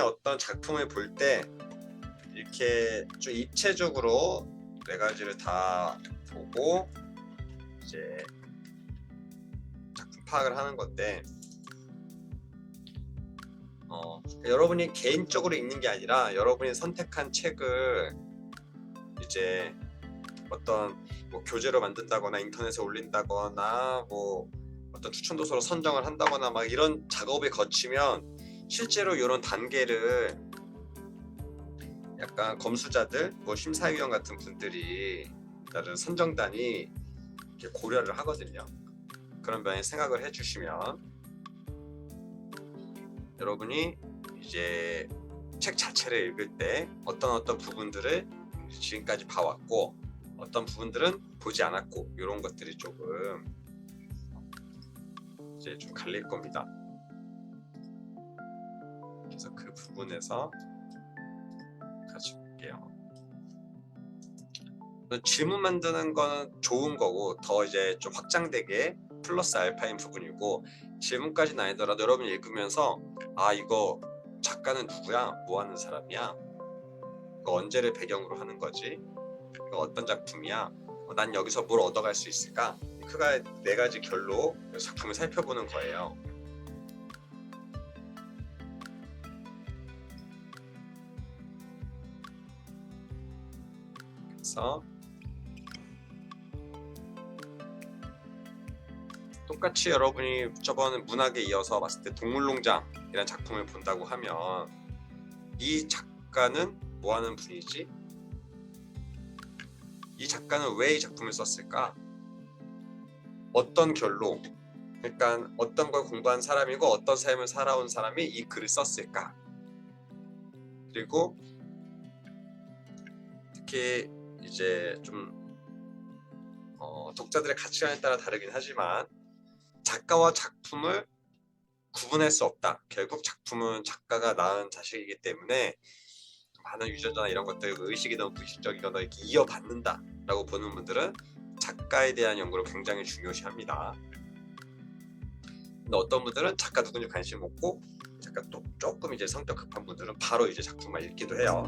어떤 작품을 볼 때 이렇게 좀 입체적으로 네 가지를 다 보고 이제 작품 파악을 하는 건데, 여러분이 개인적으로 읽는 게 아니라 여러분이 선택한 책을 이제 어떤 뭐 교재로 만든다거나 인터넷에 올린다거나 뭐 어떤 추천 도서로 선정을 한다거나 막 이런 작업을 거치면 실제로 이런 단계를 약간 검수자들, 뭐 심사위원 같은 분들이, 다른 선정단이 이렇게 고려를 하거든요. 그런 면에 생각을 해주시면 여러분이 이제 책 자체를 읽을 때 어떤 부분들을 지금까지 봐왔고 어떤 부분들은 보지 않았고 이런 것들이 조금 이제 좀 갈릴 겁니다. 그래서 그 부분에서 같이 볼게요. 질문 만드는 건 좋은 거고 더 이제 좀 확장되게 플러스 알파인 부분이고, 질문까지는 아니더라도 여러분이 읽으면서 아, 이거 작가는 누구야? 뭐 하는 사람이야? 이거 언제를 배경으로 하는 거지? 이거 어떤 작품이야? 난 여기서 뭘 얻어갈 수 있을까? 그가 네 가지 결로 작품을 살펴보는 거예요. 그래서 똑같이 여러분이 저번 문학에 이어서 봤을 때 동물농장이라는 작품을 본다고 하면 이 작가는 뭐 하는 분이지? 이 작가는 왜 이 작품을 썼을까? 어떤 결로, 그러니까 어떤 걸 공부한 사람이고 어떤 삶을 살아온 사람이 이 글을 썼을까? 그리고 특히 이제 좀 독자들의 가치관에 따라 다르긴 하지만 작가와 작품을 구분할 수 없다. 결국 작품은 작가가 낳은 자식이기 때문에 많은 유전자나 이런 것들 의식이든 무의식적이거나 이렇게 이어받는다 라고 보는 분들은 작가에 대한 연구를 굉장히 중요시합니다. 근데 어떤 분들은 작가 누군지 관심 없고 작가 또 조금 이제 성격 급한 분들은 바로 이제 작품만 읽기도 해요.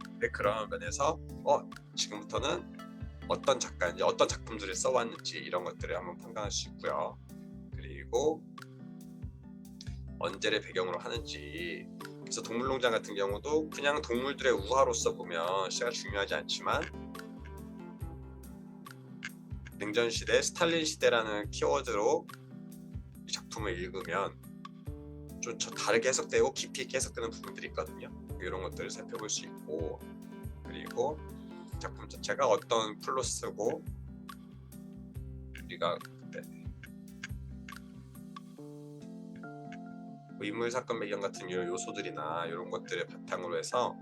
근데 그런 면에서 지금부터는 어떤 작가인지 어떤 작품들을 써왔는지 이런 것들을 한번 판단할 수 있고요. 그리고 언제를 배경으로 하는지. 그래서 동물농장 같은 경우도 그냥 동물들의 우화로서 보면 시가 중요하지 않지만 냉전 시대, 스탈린 시대라는 키워드로 이 작품을 읽으면 좀 다르게 해석되고 깊이 있게 해석되는 부분들이 있거든요. 이런 것들을 살펴볼 수 있고, 그리고 작품 자체가 어떤 플롯이고 우리가 그때 뭐 인물 사건 배경 같은 요소들이나 이런 것들을 바탕으로 해서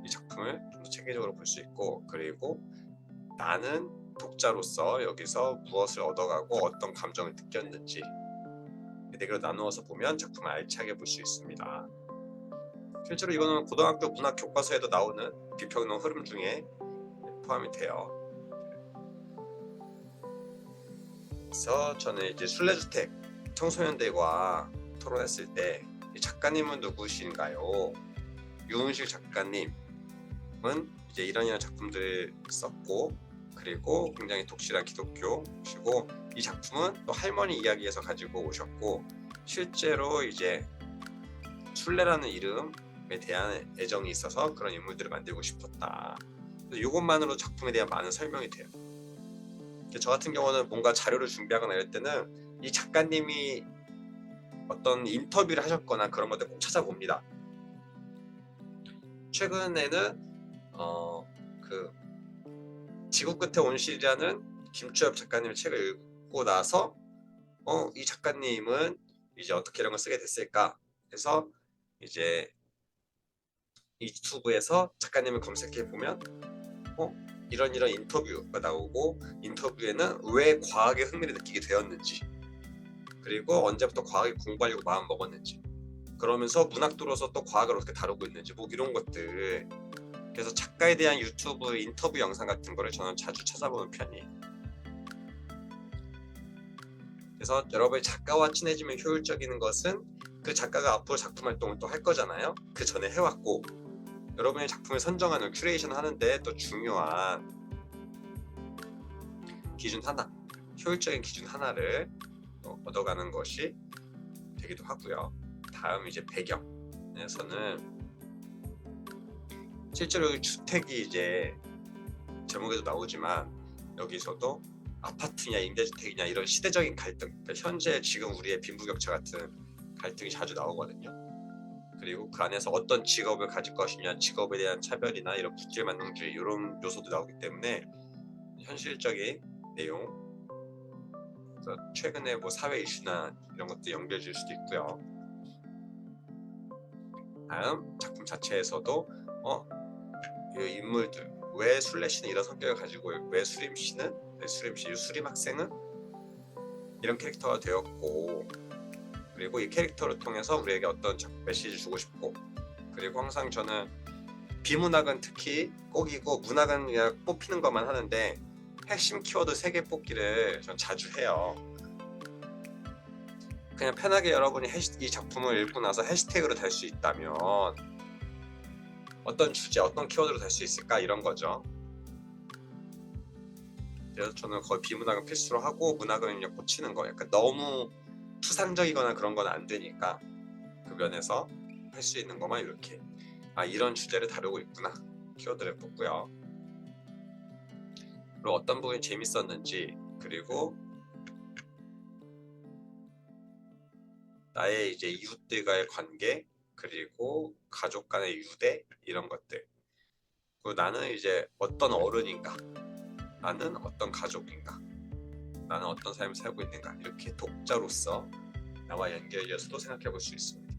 이 작품을 좀 더 체계적으로 볼 수 있고, 그리고 나는 독자로서 여기서 무엇을 얻어가고 어떤 감정을 느꼈는지 네 개로 나누어서 보면 작품을 알차게 볼 수 있습니다. 실제로 이거는 고등학교 문학 교과서에도 나오는 비평론 흐름 중에 포함이 돼요. 그래서 저는 이제 순례주택 청소년들과 토론했을 때 이 작가님은 누구신가요? 유은실 작가님은 이제 이런 작품들을 썼고, 그리고 굉장히 독실한 기독교시고, 이 작품은 또 할머니 이야기에서 가지고 오셨고, 실제로 이제 순례라는 이름에 대한 애정이 있어서 그런 인물들을 만들고 싶었다. 이것만으로 작품에 대한 많은 설명이 돼요. 저 같은 경우는 뭔가 자료를 준비하거나 이럴 때는 이 작가님이 어떤 인터뷰를 하셨거나 그런 것들 꼭 찾아봅니다. 최근에는 그 지구 끝에 온실이라는 김추엽 작가님의 책을 읽고 나서 이 작가님은 이제 어떻게 이런 걸 쓰게 됐을까 해서 이제 유튜브에서 작가님을 검색해 보면 이런 인터뷰가 나오고, 인터뷰에는 왜 과학에 흥미를 느끼게 되었는지, 그리고 언제부터 과학을 공부하려고 마음 먹었는지, 그러면서 문학도로서 또 과학을 어떻게 다루고 있는지, 뭐 이런 것들. 그래서 작가에 대한 유튜브 인터뷰 영상 같은 거를 저는 자주 찾아보는 편이에요. 그래서 여러분이 작가와 친해지면 효율적인 것은 그 작가가 앞으로 작품 활동을 또 할 거잖아요. 그 전에 해왔고, 여러분이 작품을 선정하는 큐레이션 하는데 또 중요한 기준 하나, 효율적인 기준 하나를 얻어가는 것이 되기도 하고요. 다음 이제 배경에서는 실제로 주택이 이제 제목에도 나오지만 여기서도 아파트냐 임대주택이냐 이런 시대적인 갈등, 그러니까 현재 지금 우리의 빈부격차 같은 갈등이 자주 나오거든요. 그리고 그 안에서 어떤 직업을 가질 것이냐, 직업에 대한 차별이나 이런 국제 만능주의 이런 요소도 나오기 때문에 현실적인 내용, 그래서 최근에 뭐 사회 이슈나 이런 것도 연결될 수도 있고요. 다음 작품 자체에서도 이 인물들, 왜 술래 씨는 이런 성격을 가지고, 왜 수림 씨는, 수림 학생은 이런 캐릭터가 되었고, 그리고 이 캐릭터를 통해서 우리에게 어떤 메시지를 주고 싶고, 그리고 항상 저는 비문학은 특히 꼭이고 문학은 그냥 뽑히는 것만 하는데 핵심 키워드 3개 뽑기를 전 자주 해요. 그냥 편하게 여러분이 이 작품을 읽고 나서 해시태그로 달 수 있다면 어떤 주제, 어떤 키워드로 달 수 있을까, 이런 거죠. 그래서 저는 거의 비문학은 필수로 하고 문학은 그냥 꽂히는 거, 약간 너무 추상적이거나 그런 건 안 되니까 그 면에서 할 수 있는 것만 이렇게, 이런 주제를 다루고 있구나, 키워드를 뽑고요. 그리고 어떤 부분이 재밌었는지, 그리고 나의 이제 이웃들과의 관계, 그리고 가족 간의 유대, 이런 것들, 그리고 나는 이제 어떤 어른인가, 나는 어떤 가족인가, 나는 어떤 삶을 살고 있는가, 이렇게 독자로서 나와 연결되어서도 생각해 볼 수 있습니다.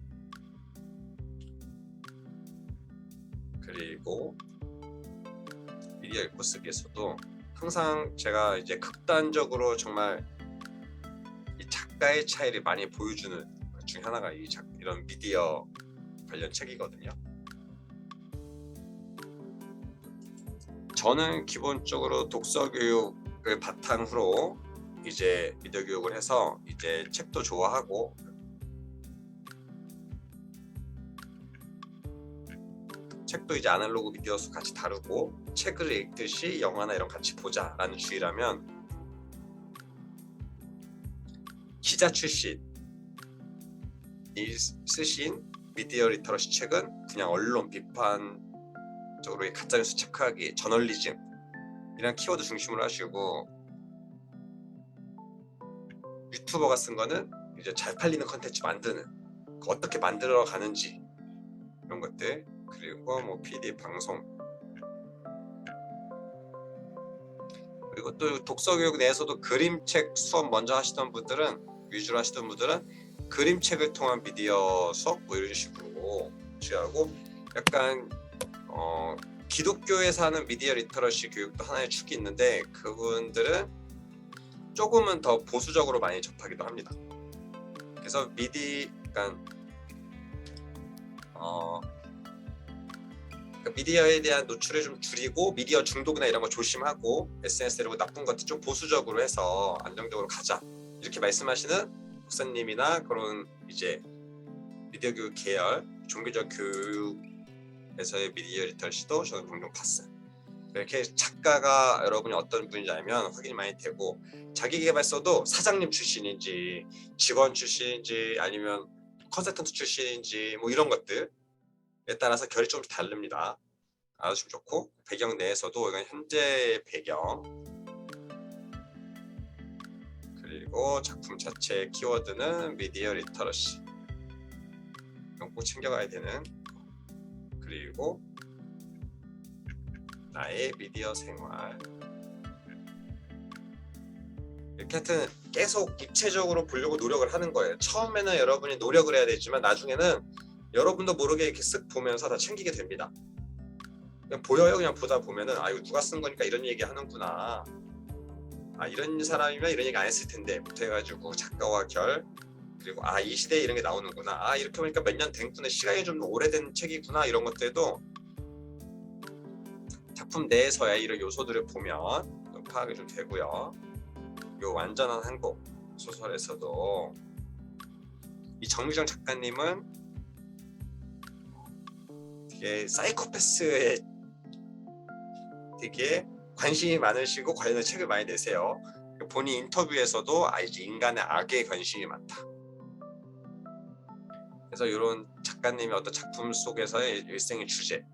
그리고 미디어 읽고 쓰기에서도 항상 제가 이제 극단적으로 정말 이 작가의 차이를 많이 보여주는 것 중에 하나가 이런 미디어 관련 책이거든요. 저는 기본적으로 독서 교육을 바탕으로 이제 미디어 교육을 해서 이제 책도 좋아하고, 책도 이제 아날로그 미디어수 같이 다루고, 책을 읽듯이 영화나 이런 같이 보자라는 주의라면, 기자 출신이 쓰신 미디어 리터러시 책은 그냥 언론 비판적으로 가짜뉴스 체크하기, 저널리즘 이런 키워드 중심으로 하시고, 유튜버가 쓴 거는 이제 잘 팔리는 컨텐츠 만드는, 어떻게 만들어 가는지 이런 것들, 그리고 뭐 PD 방송, 그리고 또 독서 교육 내에서도 그림책 수업 먼저 하시던 분들은, 위주로 하시던 분들은 그림책을 통한 미디어 수업 뭐 이런 식으로 취하고, 약간 기독교에서 하는 미디어 리터러시 교육도 하나의 축이 있는데, 그분들은 조금은 더 보수적으로 많이 접하기도 합니다. 그래서 미디어에 대한 노출을 좀 줄이고, 미디어 중독이나 이런 거 조심하고, SNS 이런 거 나쁜 것들 좀 보수적으로 해서 안정적으로 가자, 이렇게 말씀하시는 목사님이나 그런 이제 미디어 교육 계열, 종교적 교육에서의 미디어 리터러시도 저는 종종 봤어요. 이렇게 작가가 여러분이 어떤 분인지 알면 확인이 많이 되고, 자기계발서도 사장님 출신인지 직원 출신인지 아니면 컨설턴트 출신인지 뭐 이런 것들에 따라서 결이 조금씩 다릅니다. 알아주시면 좋고, 배경 내에서도 이건 현재 배경, 그리고 작품 자체의 키워드는 미디어 리터러시, 이건 꼭 챙겨가야 되는, 그리고 나의 미디어 생활, 이렇게 하여튼 계속 입체적으로 보려고 노력을 하는 거예요. 처음에는 여러분이 노력을 해야 되지만 나중에는 여러분도 모르게 이렇게 쓱 보면서 다 챙기게 됩니다. 그냥 보여요. 그냥 보다 보면은 이거 누가 쓴 거니까 이런 얘기 하는구나, 이런 사람이면 이런 얘기 안 했을 텐데 부터 해가지고 작가와 결, 그리고 이 시대에 이런 게 나오는구나, 이렇게 보니까 몇 년 됐구나, 시간이 좀 오래된 책이구나, 이런 것들도 작품 내에서야 이런 요소들을 보면 좀 파악이 좀 되고요. 요 완전한 한국 소설에서도 이 정유정 작가님은 되게 사이코패스에 되게 관심이 많으시고 관련된 책을 많이 내세요. 본인 인터뷰에서도 이제 인간의 악에 관심이 많다. 그래서 이런 작가님의 어떤 작품 속에서의 일생의 주제.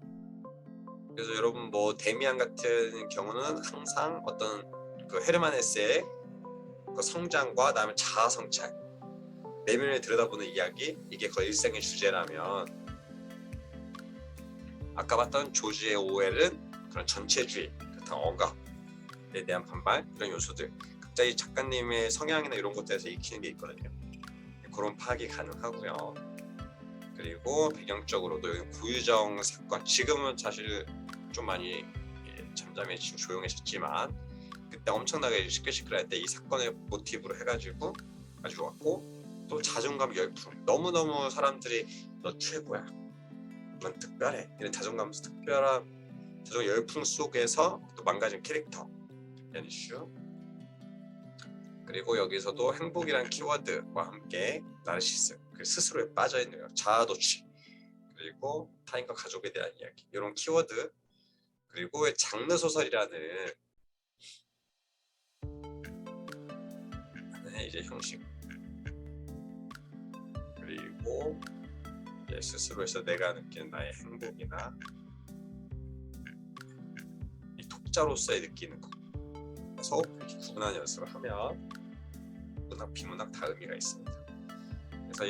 그래서 여러분 뭐 데미안 같은 경우는 항상 어떤 그 헤르만 헤세의 그 성장과 그다음에 자아 성찰, 내면을 들여다보는 이야기, 이게 거의 일생의 주제라면 아까 봤던 조지의 오웰은 그런 전체주의, 같은 억압에 대한 반발, 이런 요소들 각자 이 작가님의 성향이나 이런 것들에서 익히는 게 있거든요. 그런 파악이 가능하고요. 그리고 배경적으로도 여기 구유정 사건, 지금은 사실 좀 많이 잠잠해지고 조용해졌지만 그때 엄청나게 시끌시끌할 때 이 사건을 모티브로 해가지고 아주 좋았고, 또 자존감 열풍, 너무너무 사람들이 너 최고야, 넌 특별해, 이런 자존감 특별한 자존감 열풍 속에서 또 망가진 캐릭터 이런 이슈. 그리고 여기서도 행복이란 키워드와 함께 나르시스, 그 스스로에 빠져있는 자아도취, 그리고 타인과 가족에 대한 이야기, 이런 키워드, 그리고 장르 소설이라는 이제 형식, 그리고 이제 스스로에서 내가 느끼는 나의 행복이나 이 독자로서의 느끼는 것, 그래서 이렇게 구분하는 연습을 하면 문학, 비문학 다 의미가 있습니다. 그래서